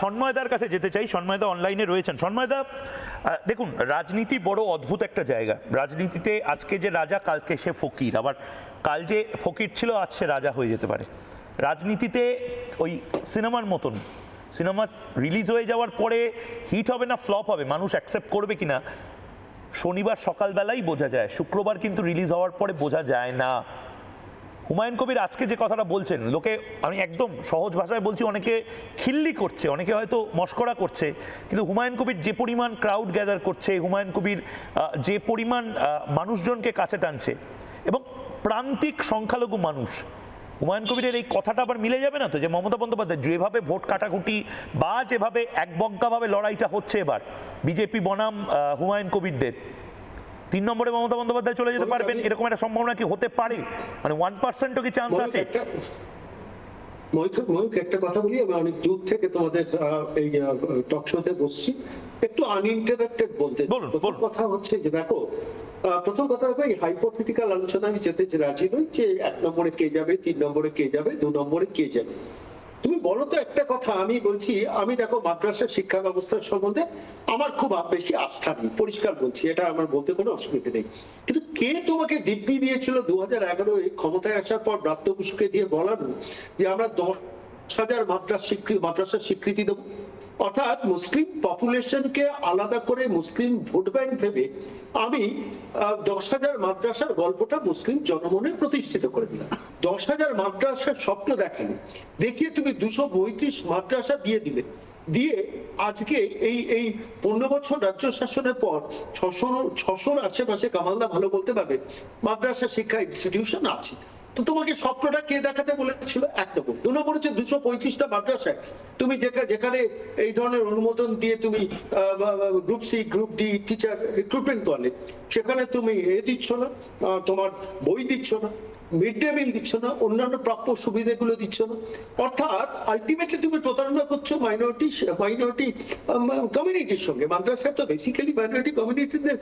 সন্ময়দার কাছে যেতে চাই। সন্ময়দা অনলাইনে রয়েছেন। সন্ময়দা, দেখুন, রাজনীতি বড় অদ্ভুত একটা জায়গা। রাজনীতিতে আজকে যে রাজা, কালকে সে ফকির, আবার কাল যে ফকির ছিল আজ সে রাজা হয়ে যেতে পারে। রাজনীতিতে ওই সিনেমার মতন, সিনেমা রিলিজ হয়ে যাওয়ার পরে হিট হবে না ফ্লপ হবে, মানুষ অ্যাকসেপ্ট করবে কিনা শনিবার সকালবেলাই বোঝা যায়, শুক্রবার কিন্তু রিলিজ হওয়ার পরে বোঝা যায় না। হুমায়ুন কবির আজকে যে কথাটা বলছেন, লোকে, আমি একদম সহজ ভাষায় বলছি, অনেকে খিল্লি করছে, অনেকে হয়তো মস্করা করছে, কিন্তু হুমায়ুন কবির যে পরিমাণ ক্রাউড গ্যাদার করছে, হুমায়ুন কবির যে পরিমাণ মানুষজনকে কাছে টানছে, এবং প্রান্তিক সংখ্যালঘু মানুষ, হুমায়ুন কবিরের এই কথাটা আবার মিলে যাবে না তো, যে মমতা বন্দ্যোপাধ্যায় যেভাবে ভোট কাটাকুটি বা যেভাবে একবজ্ঞাভাবে লড়াইটা হচ্ছে এবার বিজেপি বনাম হুমায়ুন কবিরদের, 3 নম্বরে মমতা বন্দ্যোপাধ্যায় চলে যেতে পারবেন, এরকম একটা সম্ভাবনা কি হতে পারে? মানে 1%ও কি চান্স আছে? ময়ূক, একটা কথা বলি, আমি অনেক দূর থেকে তোমাদের এই টক শোতে বসছি, একটু আনইন্টারাপ্টেড বলতে। প্রথম কথা হচ্ছে যে দেখো, এই হাইপোথেটিক্যাল আলোচনা আমি যেতে রাজি নই যে 1 নম্বরে কে যাবে, 3 নম্বরে কে যাবে, 2 নম্বরে কে যাবে। তুমি বলো তো একটা কথা, আমি বলছি, আমি দেখো মাদ্রাসা শিক্ষা ব্যবস্থার সম্বন্ধে আমার খুব বেশি আস্থা নেই, পরিষ্কার বলছি, এটা আমার বলতে কোনো অসুবিধা নেই। কিন্তু কে তোমাকে দিব্যি দিয়েছিল 2011-এ ক্ষমতায় আসার পর ব্রাত্য বসুকে দিয়ে বলানো যে আমরা 10,000 মাদ্রাসার স্বীকৃতি দেবো, অর্থাৎ মুসলিম পপুলেশনকে আলাদা করে মুসলিম ভোট ব্যাংক ভেবে আমি 10,000 মাদ্রাসার গল্পটা মুসলিম জনমনে প্রতিষ্ঠিত করে দিলাম। 10,000 মাদ্রাসার স্বপ্ন দেখেন, দেখিয়ে তুমি 235 মাদ্রাসা দিয়ে দিলে, দিয়ে আজকে এই 15 বছর রাজ্য শাসনের পর 600 আশেপাশে, কামালদা ভালো বলতে পারবে, মাদ্রাসা শিক্ষা ইনস্টিটিউশন আছে। তো তোমাকে স্বপ্নটা কে দেখাতে বলেছিল? 1 নম্বর। 2 নম্বর হচ্ছে 225টা মাদ্রাসায় তুমি যেখানে এই ধরনের অনুমোদন দিয়ে তুমি group C, group D teacher recruitment করলে, সেখানে তুমি দিচ্ছ না, তোমার বই দিচ্ছ না, মিড ডে মিল দিচ্ছ না, অন্যান্য প্রাপ্য সুবিধাগুলো দিচ্ছ না। অর্থাৎ আলটিমেটলি তুমি প্রতারণা করছো মাইনরিটি কমিউনিটির সঙ্গে। মাদ্রাসা তো বেসিক্যালি মাইনরিটি কমিউনিটিদের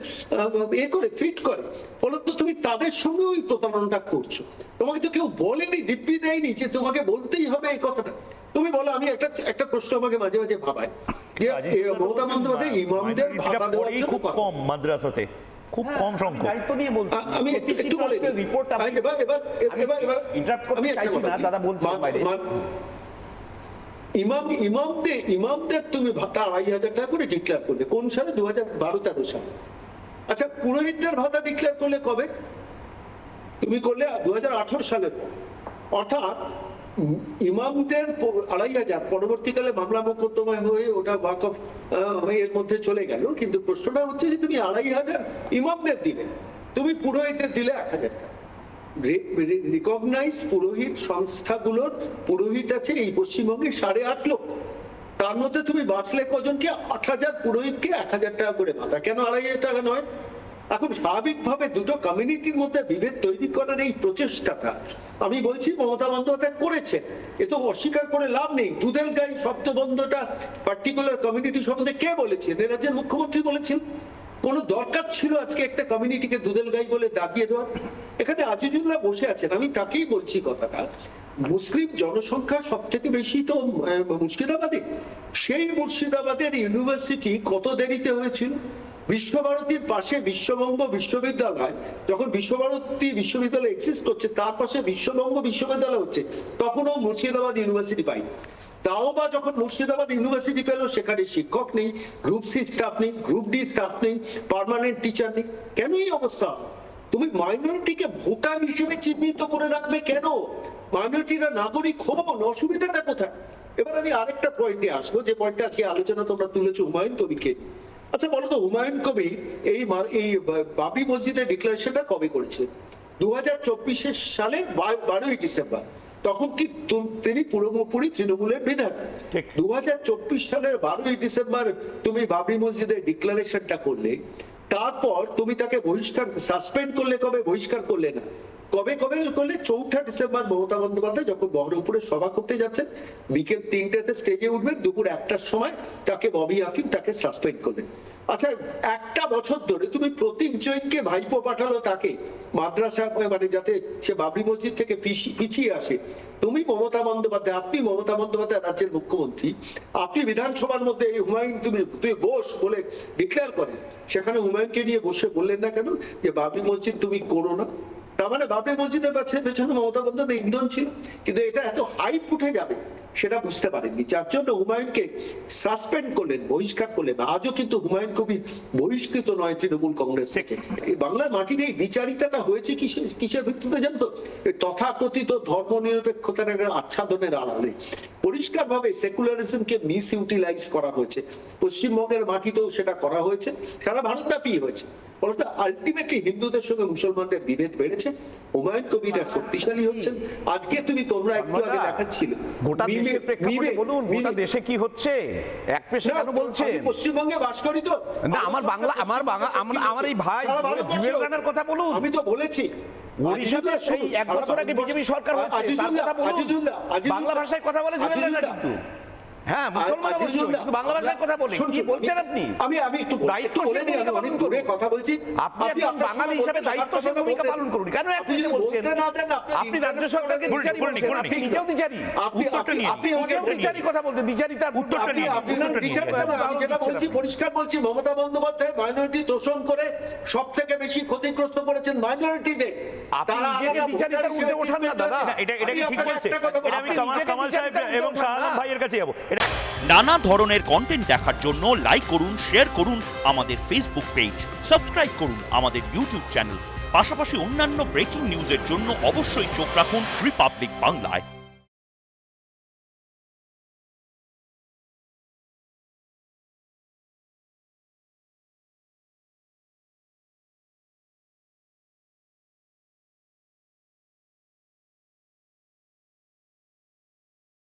করে ফিট করে, ফলত তুমি তাদের সঙ্গে ওই প্রতারণাটা করছো। তোমাকে তো কেউ বলেনি, দিব্যি দেয়নি যে তোমাকে বলতেই হবে এই কথাটা। তুমি বলো, আমি একটা প্রশ্ন আমাকে মাঝে মাঝে ভাবায় যে মমতা বন্দ্যোপাধ্যায় ইমামদের ভাতা দেওয়ার জন্য খুব কম মাদ্রাসাতে, খুব কম সংখ্যক। দায়িত্ব নিয়ে বলছি, আমি একটু বলি রিপোর্ট, এবার ইন্টারাপ্ট করতে চাইছি না, দাদা বলছি বাইরে। ইমামদের তুমি ভাতা 2,500 টাকা করে ডিক্লেয়ার করলে কোন সালে? 2012-13 সালে। আচ্ছা, পুরোহিতদের ভাতা ডিক্লেয়ার করলে কবে? তুমি করলে 2018 সালের পর। অর্থাৎ ইমামদের 2,500 পরবর্তীকালে মামলা মোকদ্দমা হয়ে ওটা ওয়াকফ এর মধ্যে চলে গেল, কিন্তু প্রশ্নটা হচ্ছে যে তুমি 2,500 ইমামদের দিলে, তুমি পুরোহিতদের দিলে 1,000 টাকা। রিকগনাইজ পুরোহিত সংস্থাগুলোর পুরোহিত আছে এই পশ্চিমবঙ্গে 8.5 লক্ষ। তার মধ্যে তুমি বাঁচলে কজনকে? 8,000 পুরোহিতকে 1,000 টাকা করে ভাতা। কেন 2,500 টাকা নয়? এখন স্বাভাবিকভাবে দুটো কমিউনিটির মধ্যে বিভেদ তৈরি করার এই প্রচেষ্টাটা আমি বলছি মমতা বন্দ্যোপাধ্যায় করেছে, এ তো অস্বীকার করে লাভ নেই। দুধেল গাই শব্দবন্ধটা পার্টিকুলার কমিউনিটি সম্বন্ধে কে বলেছেন? এ রাজ্যের মুখ্যমন্ত্রী বলেছেন। কোন দরকার ছিল আজকে একটা কমিউনিটিকে দুধেল গাই বলে দাগিয়ে দেওয়া? এখানে আজিজুল্লাহ বসে আছেন, আমি তাকেই বলছি কথাটা। মুসলিম জনসংখ্যা সব থেকে বেশি তো মুর্শিদাবাদে। সেই মুর্শিদাবাদের ইউনিভার্সিটি কত দেরিতে হয়েছিল? বিশ্বভারতীর পাশে বিশ্ববঙ্গ বিশ্ববিদ্যালয়, যখন বিশ্বভারতী বিশ্ববিদ্যালয় এক্সিস্ট করছে, তার পাশে বিশ্ববঙ্গ বিশ্ববিদ্যালয় হচ্ছে, তখনও মুর্শিদাবাদ ইউনিভার্সিটি পাইনি। তাও বা যখন মুর্শিদাবাদ ইউনিভার্সিটি পেল, সেখানে শিক্ষক নেই, গ্রুপ সি স্টাফ নেই, গ্রুপ ডি স্টাফ নেই, পার্মানেন্ট টিচার নেই। কেন এই অবস্থা? তুমি মাইনরিটিকে ভোটার হিসেবে চিহ্নিত করে রাখবে কেন? মাইনরিটিরা নাগরিক হন, অসুবিধাটা কোথায়? এবার আমি আরেকটা পয়েন্টে আসবো, যে পয়েন্টটা আজকে আলোচনা তোমরা তুলেছো হুমায়ুন কবিরকে। আচ্ছা বলো তো, হুমায়ুন কবির এই বাবরি মসজিদের ডিক্লারেশনটা কবে করেছে? 2024 সালে 12ই ডিসেম্বর। তখন কি তিনি পুরোপুরি তৃণমূলের বিধায়ক। 2024 সালের 12ই ডিসেম্বর তুমি বাবরি মসজিদের ডিক্লারেশনটা করলে, তারপর তুমি তাকে সাসপেন্ড করলে কবে? বহিষ্কার করলে না, কবে করলে 4ঠা ডিসেম্বর মমতা বন্দ্যোপাধ্যায় যখন বহরমপুরে সভা করতে যাচ্ছেন, বিকেল 3টেতে স্টেজে উঠবেন, দুপুর 1টার সময় তাকে ববি হাকিম তাকে সাসপেন্ড করলেন। আচ্ছা, একটা বছর ধরে তুমি প্রতীক জৈনকে ভাইপো পাঠালো তাকে মাদ্রাসা, মানে যাতে সে বাবরি মসজিদ থেকে পিছিয়ে আসে। তুমি মমতা বন্দ্যোপাধ্যায়, আপনি মমতা বন্দ্যোপাধ্যায় রাজ্যের মুখ্যমন্ত্রী, আপনি বিধানসভার মধ্যে এই হুমায়ুন তুই বস বলে ডিক্লেয়ার করেন, সেখানে হুমায়ুনকে নিয়ে বসে বললেন না কেন যে বাবরি মসজিদ তুমি করো না? তার মানে বাবরি মসজিদের পেছনে মমতা বন্দ্যোপাধ্যায় ইন্ধন ছিল, কিন্তু এটা এত হাইপ উঠে যাবে সেটা বুঝতে পারেননি, যার জন্য হুমায়ুনকে সাসপেন্ড করলেন, বহিষ্কার করলেন। আজও কিন্তু হুমায়ুন কবির বহিষ্কৃত নয় তৃণমূল কংগ্রেস থেকে। এই বাংলার মাটিতে এই বিচারিতাটা হয়েছে কিসের ভিত্তিতে জানতো? তথাকথিত ধর্মনিরপেক্ষতার একটা আচ্ছাদনের আড়ালে পরিষ্কারভাবে সেকুলারিজমকে মিস ইউটিলাইজ করা হয়েছে। পশ্চিমবঙ্গের মাটিতেও সেটা করা হয়েছে, সারা ভারতব্যাপী হয়েছে। ফলত আলটিমেটলি হিন্দুদের সঙ্গে মুসলমানদের বিভেদ বেড়েছে, হুমায়ুন কবিরা শক্তিশালী হচ্ছেন। আজকে তোমরা একটু আগে দেখাচ্ছিলে গোটা দেশের প্রেক্ষাপটে বলুন, গোটা দেশে কি হচ্ছে এক পেশে কেন বলছেন? পশ্চিমবঙ্গে বাস করি তো না, আমার এই ভাই জুয়েল রানার কথা বলুন। আমি তো বলেছি ওড়িশাতে সেই 1 বছর আগে বিজেপি সরকার হয়েছে, তার কথা বলুন। বাংলা ভাষায় কথা বলে জুয়েল রানা, কিন্তু হ্যাঁ মুসলমান অবশ্যই, কিন্তু বাংলা ভাষায় কথা বলে। কি বলছেন আপনি? আমি একটু দায়িত্বশীল ভূমিকা পালন করুন। কথা বলছি, আপনি একজন বাঙালি হিসেবে দায়িত্বশীল ভূমিকা পালন করুন। কেন আপনি বলছেন আপনি রাজ্য সরকারকে দ্বিচারি বলছেন? আপনি নিজেও দ্বিচারি, আপনি আমাকে দ্বিচারি কথা বলতে, দ্বিচারিতার উত্তরটা নিয়ে আমি যেটা বলছি পরিষ্কার বলছি, মমতা বন্দ্যোপাধ্যায় মাইনরিটি দোষণ করে সব থেকে বেশি ক্ষতিগ্রস্ত করেছেন মাইনরিটিদের। আপনি নিজেকে দ্বিচারিতার উঠে ওঠান না দাদা। এটা কি ঠিক বলছে? এটা আমি কামাল সাহেব এবং শাহ আলম ভাইয়ের কাছে যাবো। নানা ধরনের কন্টেন্ট দেখার জন্য লাইক করুন, শেয়ার করুন আমাদের ফেসবুক পেজ, সাবস্ক্রাইব করুন আমাদের ইউটিউব চ্যানেল। পাশাপাশি অন্যান্য ব্রেকিং নিউজের জন্য অবশ্যই চোখ রাখুন রিপাবলিক বাংলায়।